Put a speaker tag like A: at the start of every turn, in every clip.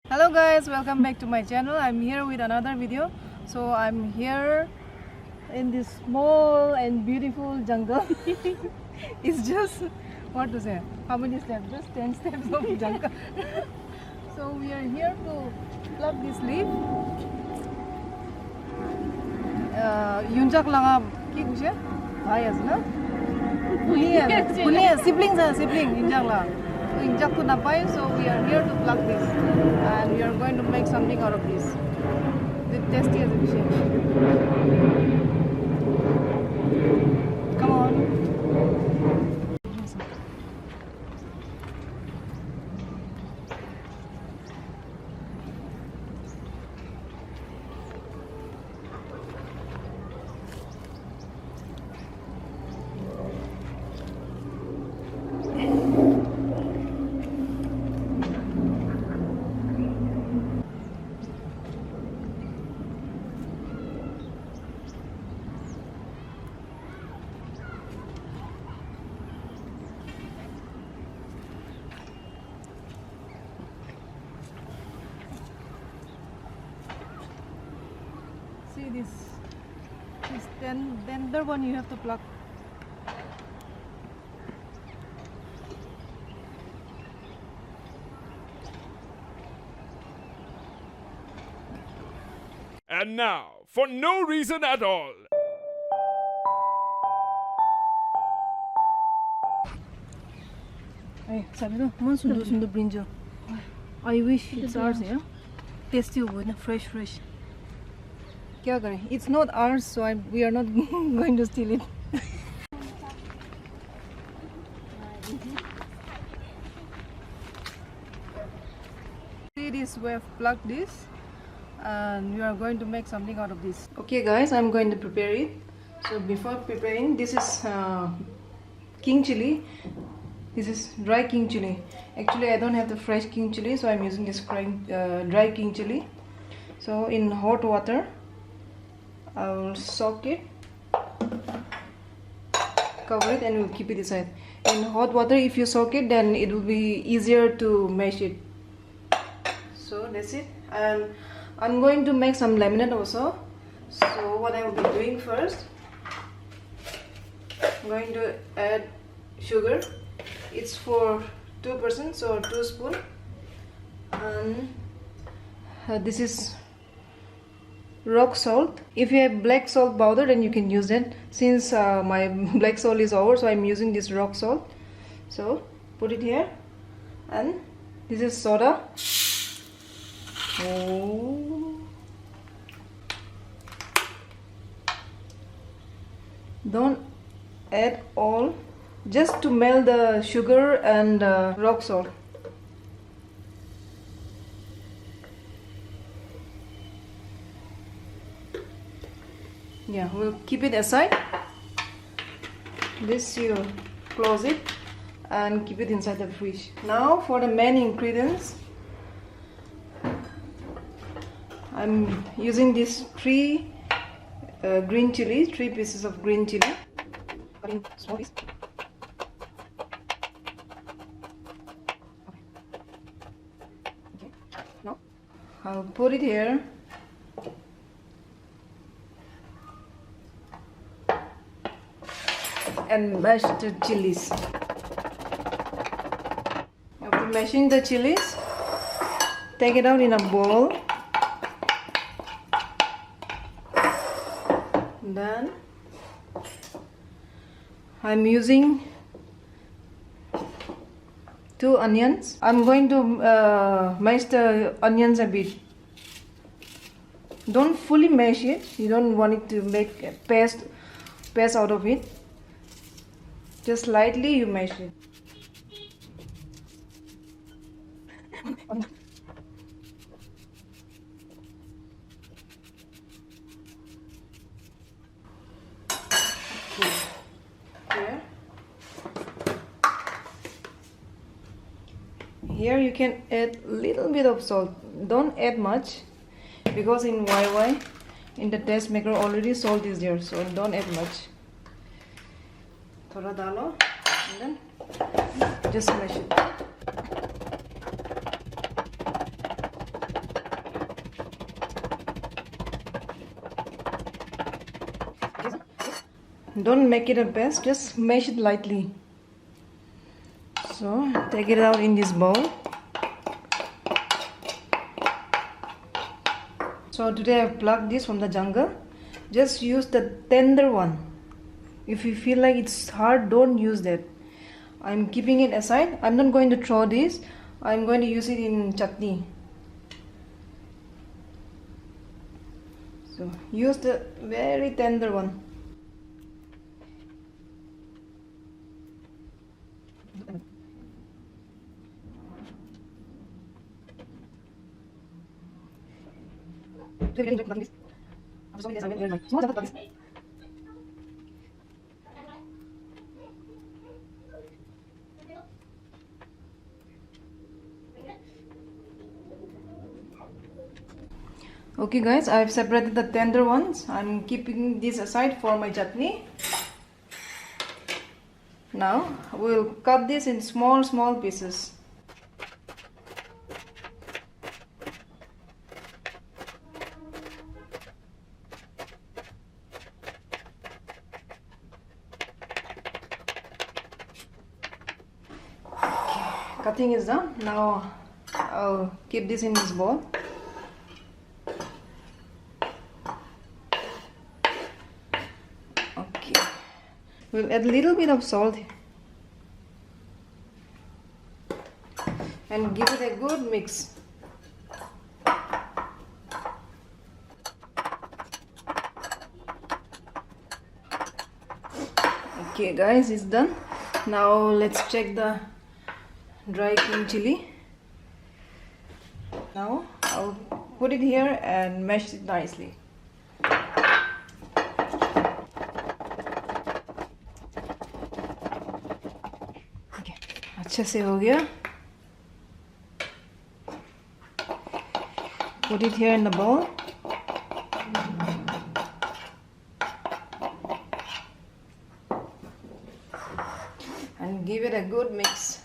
A: Hello guys, welcome back to my channel. I'm here with another video. So I'm here in this small and beautiful jungle. It's just, what to say, how many steps? Just 10 steps of jungle. So we are here to pluck this leaf. Yongchak langa ki kushe? Bhai ase na? Kuni sibling Yongchak la. Yongchak to napai, so we are here to pluck this, and we are going to make something out of this. The tasty as a fish. Come on. See this tender one you have to pluck.
B: And now, for no reason at all,
A: Hey, sabi to, sundo brinjal. I wish it's ours, yeah. Tasty wood, fresh. Kya kare? It's not ours, so we are not going to steal it. See this, we have plucked this, and we are going to make something out of this. Okay, guys, I'm going to prepare it. So before preparing, this is king chili. This is dry king chili. Actually, I don't have the fresh king chili, so I'm using this dry king chili. So in hot water, I will soak it, cover it, and we'll keep it aside. In hot water, if you soak it, then it will be easier to mash it. So that's it. And I'm going to make some lemonade also. So what I will be doing first, I'm going to add sugar. It's for 2 persons, so 2 spoons. And this is rock salt. If you have black salt powder, then you can use that. Since my black salt is over, so I'm using this rock salt. So put it here. And this is soda. Oh. Don't add all, just to melt the sugar and rock salt. Yeah, we'll keep it aside. This you close it and keep it inside the fridge. Now for the main ingredients, I'm using these 3 green chilies, 3 pieces of green chili. Cutting small piece. Okay. Now I'll put it here. And mash the chilies. After mashing the chilies, take it out in a bowl. Then I'm using 2 onions. I'm going to mash the onions a bit. Don't fully mash it. You don't want it to make a paste out of it. Just lightly you mash it. Here you can add little bit of salt. Don't add much, because in Wai Wai, in the taste maker already salt is there, so don't add much. Thoda dalo, and then just mash it. Don't make it a paste, just mash it lightly. So take it out in this bowl. So today I've plucked this from the jungle. Just use the tender one. If you feel like it's hard, don't use that. I'm keeping it aside. I'm not going to throw this. I'm going to use it in chutney. So use the very tender one. Okay guys, I've separated the tender ones. I'm keeping this aside for my chutney. Now we'll cut this in small pieces. Cutting is done. Now I'll keep this in this bowl. Okay, we'll add a little bit of salt and give it a good mix. Okay guys, it's done. Now let's check the dry green chili. Now I'll put it here and mash it nicely. Okay, अच्छे से हो गया. Put it here in the bowl. And give it a good mix.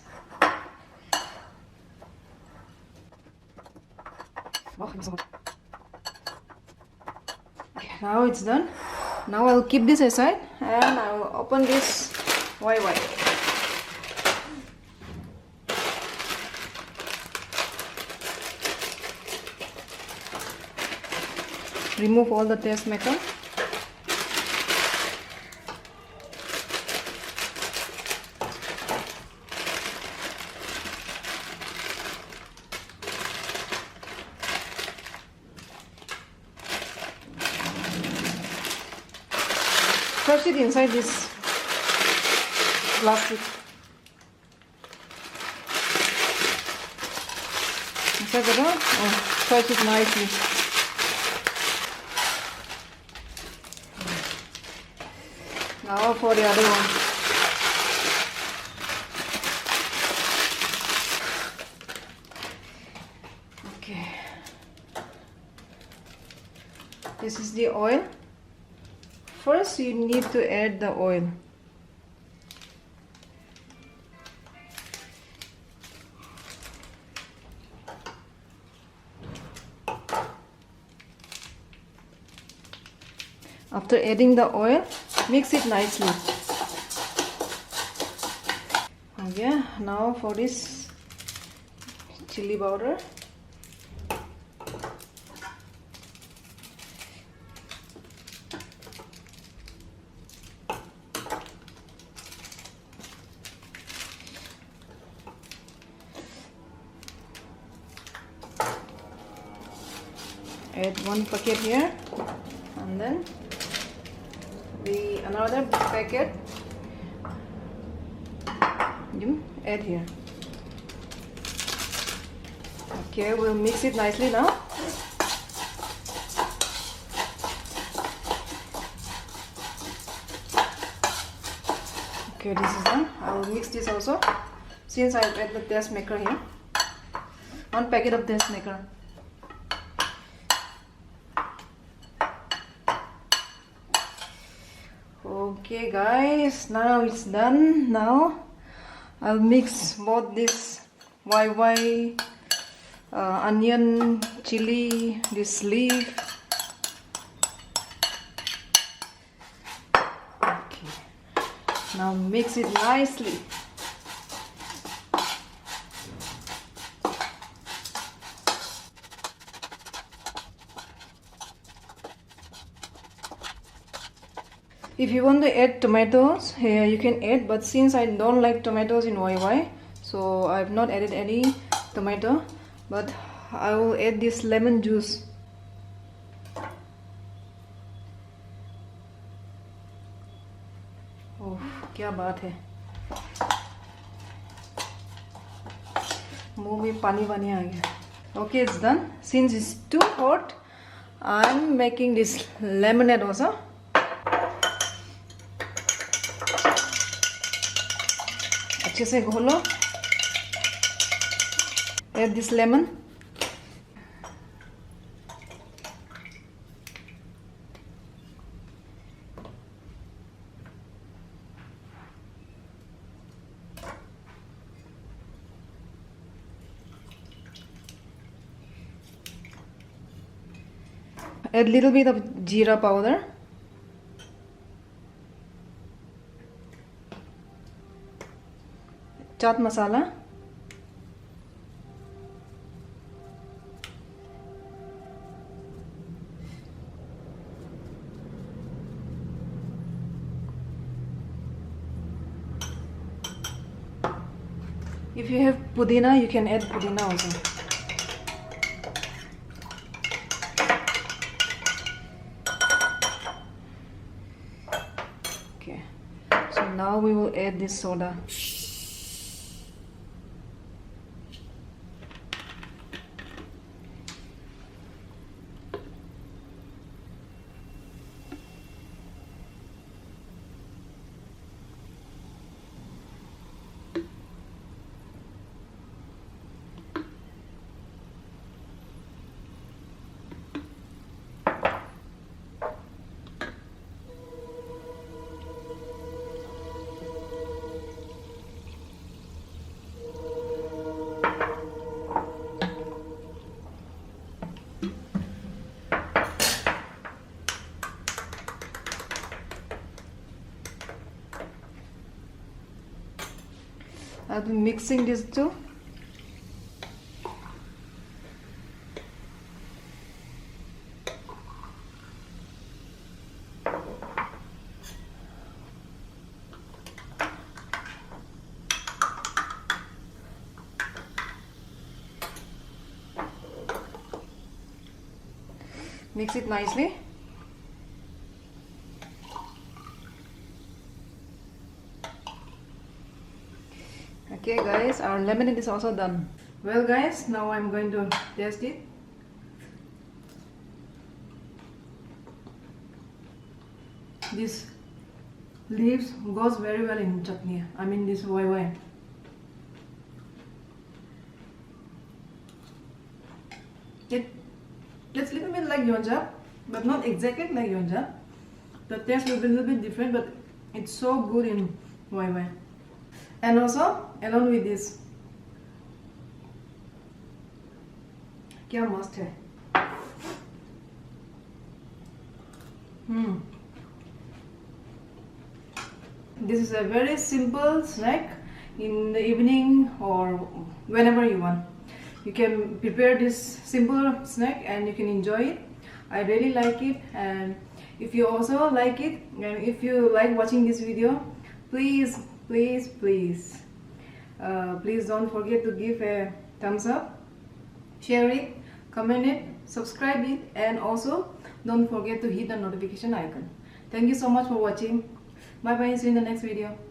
A: Okay, now it's done. Now I'll keep this aside and I'll open this Wai Wai. Remove all the taste maker. Crush it inside this plastic. Inside the door? Oh, crush it nicely. Now for the other one. Okay. This is the oil. First you need to add the oil. After adding the oil, mix it nicely. Okay, now for this chili powder. Add one packet here, and then another packet you add here. Okay, we'll mix it nicely now. Okay, this is done. I will mix this also, since I've added the taste maker here. One packet of taste maker. Okay guys, now it's done. Now I'll mix both this Wai Wai, onion, chili, this leaf. Okay. Now mix it nicely. If you want to add tomatoes, here you can add, but since I don't like tomatoes in Wai Wai, so I've not added any tomato, but I will add this lemon juice. Oh, क्या बात है, मुंह में पानी पानी आ गया. Okay, it's done. Since it's too hot, I'm making this lemonade also. अच्छे से घोलो. Add this lemon. Add little bit of jeera powder. Chaat masala. If you have pudina, you can add pudina also. Okay, so now we will add this soda. I'll be mixing these two. Mix it nicely. Okay guys, our lemonade is also done. Well guys, now I'm going to taste it. This leaves goes very well in chutney. I mean this Wai Wai. It's a little bit like Yongchak, but not exactly like Yongchak. The taste will be a little bit different, but it's so good in Wai Wai. And also, along with this, क्या मस्त है. This is a very simple snack in the evening or whenever you want. You can prepare this simple snack and you can enjoy it. I really like it, and if you also like it, and if you like watching this video, please don't forget to give a thumbs up, share it, comment it, subscribe it, and also don't forget to hit the notification icon. Thank you so much for watching. Bye bye, see you in the next video.